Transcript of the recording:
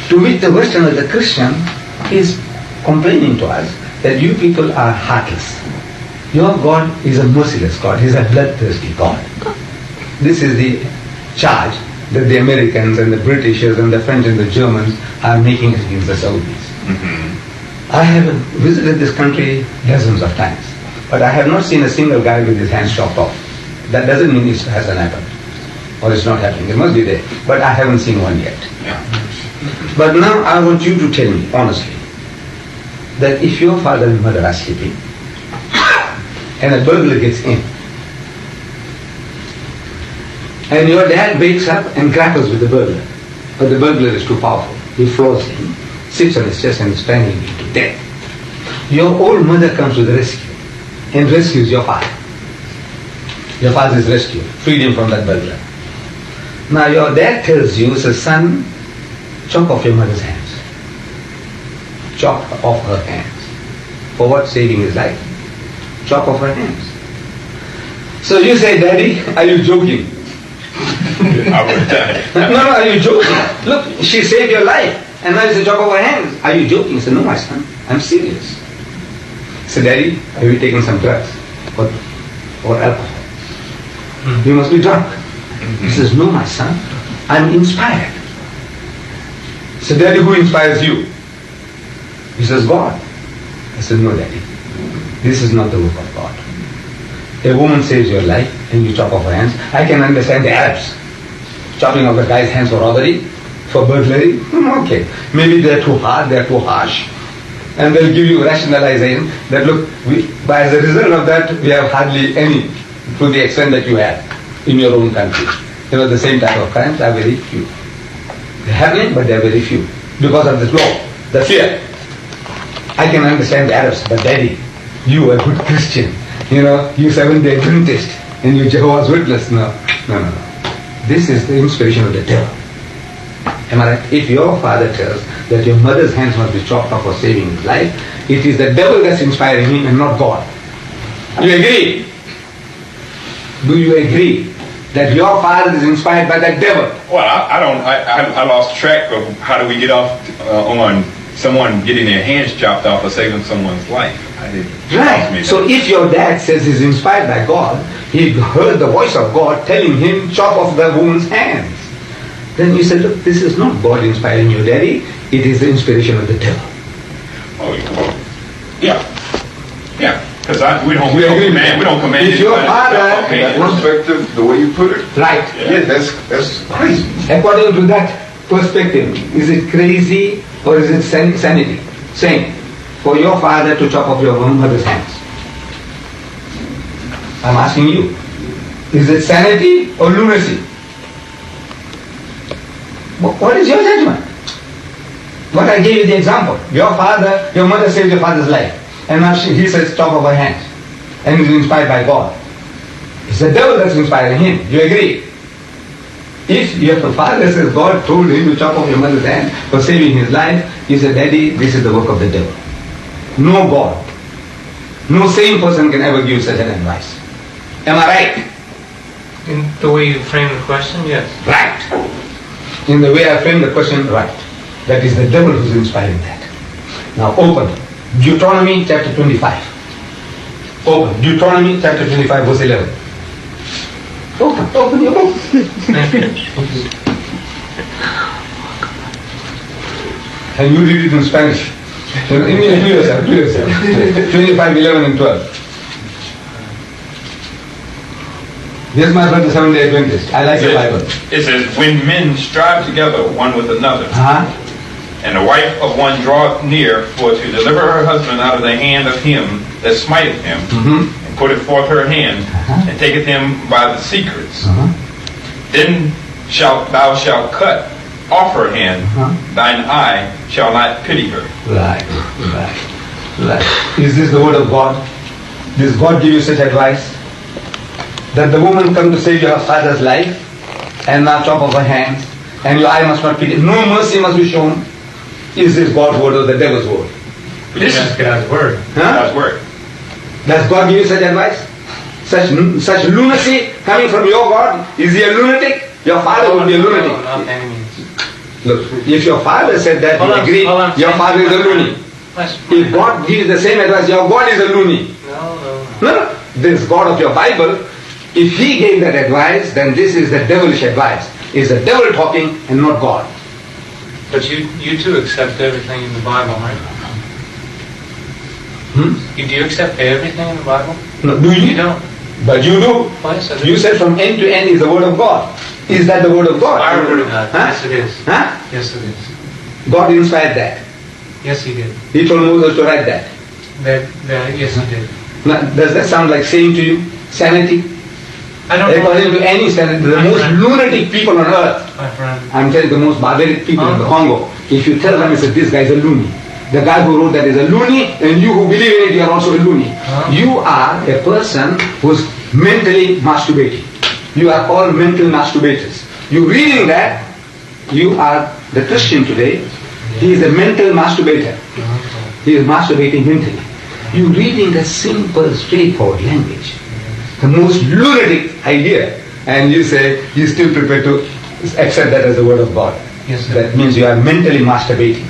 To which the Westerner, the Christian, is complaining to us that you people are heartless. Your God is a merciless God. He's a bloodthirsty God. This is the charge that the Americans and the Britishers and the French and the Germans are making against the Saudis. Mm-hmm. I have visited this country dozens of times, but I have not seen a single guy with his hands chopped off. That doesn't mean it hasn't happened, or it's not happening. It must be there, but I haven't seen one yet. Yeah. But now I want you to tell me, honestly, that if your father and mother are sleeping, and a burglar gets in, and your dad wakes up and grapples with the burglar, but the burglar is too powerful. He floors him, sits on his chest and is strangling him to death. Your old mother comes to the rescue and rescues your father. Your father is rescued, freed him from that burglar. Now your dad tells you, says, son, chop off your mother's hands. Chop off her hands. For what? Saving his life. Chop off her hands. So you say, Daddy, are you joking? I would die. No, are you joking? Look, she saved your life. And now you say, chop off her hands. Are you joking? He said, no, my son, I'm serious. He said, Daddy, have you taken some drugs? Or alcohol? You must be drunk. He says, no, my son, I'm inspired. He said, Daddy, who inspires you? He says, God. I said, no, Daddy, this is not the work of God. A woman saves your life and you chop off her hands. I can understand the Arabs chopping off the guy's hands for robbery, for burglary. Okay, maybe they're too hard, they're too harsh. And they'll give you rationalization that, look, as a result of that, we have hardly any, to the extent that you have in your own country. The same type of crimes are very few. They're happening, but they're very few. Because of this law, the fear. I can understand the Arabs, but Daddy, you are a good Christian. You Seventh-day Adventist, and you Jehovah's Witness. No. This is the inspiration of the devil. Am I right? If your father tells that your mother's hands must be chopped off for saving his life, it is the devil that's inspiring him and not God. Do you agree? Do you agree that your father is inspired by that devil? Well, I lost track of how do we get off on someone getting their hands chopped off or saving someone's life. Right. So if your dad says he's inspired by God, he heard the voice of God telling him, chop off the woman's hands. Then you said, look, this is not God inspiring your daddy, it is the inspiration of the devil. Oh, yeah. Because we don't command. If your father, that perspective, the way you put it, right? Yeah, that's crazy. According to that perspective, is it crazy or is it sanity? Saying, for your father to chop off your mother's hands. I'm asking you, is it sanity or lunacy? What is your judgment? What I gave you the example. Your mother saved your father's life. And now he says, chop off her hands. And he's inspired by God. It's the devil that's inspiring him. You agree? If your father says God told him to chop off your mother's hand for saving his life, he said, Daddy, this is the work of the devil. No God. No sane person can ever give such an advice. Am I right? In the way you frame the question, yes. Right. In the way I frame the question, right. That is the devil who's inspiring that. Now open. Deuteronomy chapter 25. Open. Deuteronomy chapter 25 verse 11. Open your book. And you read it in Spanish. Do yourself. 25, 11 and 12. Here's my brother, Seventh-day Adventist. I like the Bible. It says, when men strive together one with another, and the wife of one draweth near for to deliver her husband out of the hand of him that smiteth him, and putteth forth her hand, and taketh him by the secrets, then thou shalt cut off her hand, thine eye shall not pity her. Right. Is this the word of God? Does God give you such advice? That the woman come to save your father's life, and now chop off her hands, and your eye must not pity. No mercy must be shown. Is this God's word or the devil's word? This is God's word. God's word. Does God give you such advice? Such lunacy coming from your God? Is he a lunatic? Your father would be a lunatic. No, not by any means. Look, if your father said that, Hold you on, agree, hold on. your father is a loony. If God gives the same advice, your God is a loony. No. This God of your Bible, if he gave that advice, then this is the devilish advice. It's the devil talking and not God. But you too accept everything in the Bible, right? Do you accept everything in the Bible? No, do you? You don't. But you do. Well, yes, I do. You said from end to end is the word of God. Is that the word of God? Our word of God. Huh? Yes, it is. Huh? Yes, it is. God inspired that. Yes, he did. He told Moses to write that. Yes, he did. Now, does that sound like saying to you sanity? I don't know. According to any sanity, the most lunatic people on earth, My friend. I'm telling you, the most barbaric people in the Congo, if you tell them, say, this guy is a loony. The guy who wrote that is a loony, and you who believe in it, you are also a loony. You are a person who's mentally masturbating. You are all mental masturbators. You reading that, you are the Christian today. He is a mental masturbator. He is masturbating mentally. You reading the simple, straightforward language, the most lunatic idea, and you say you still prepare to accept that as the word of God. Yes, sir. That means you are mentally masturbating.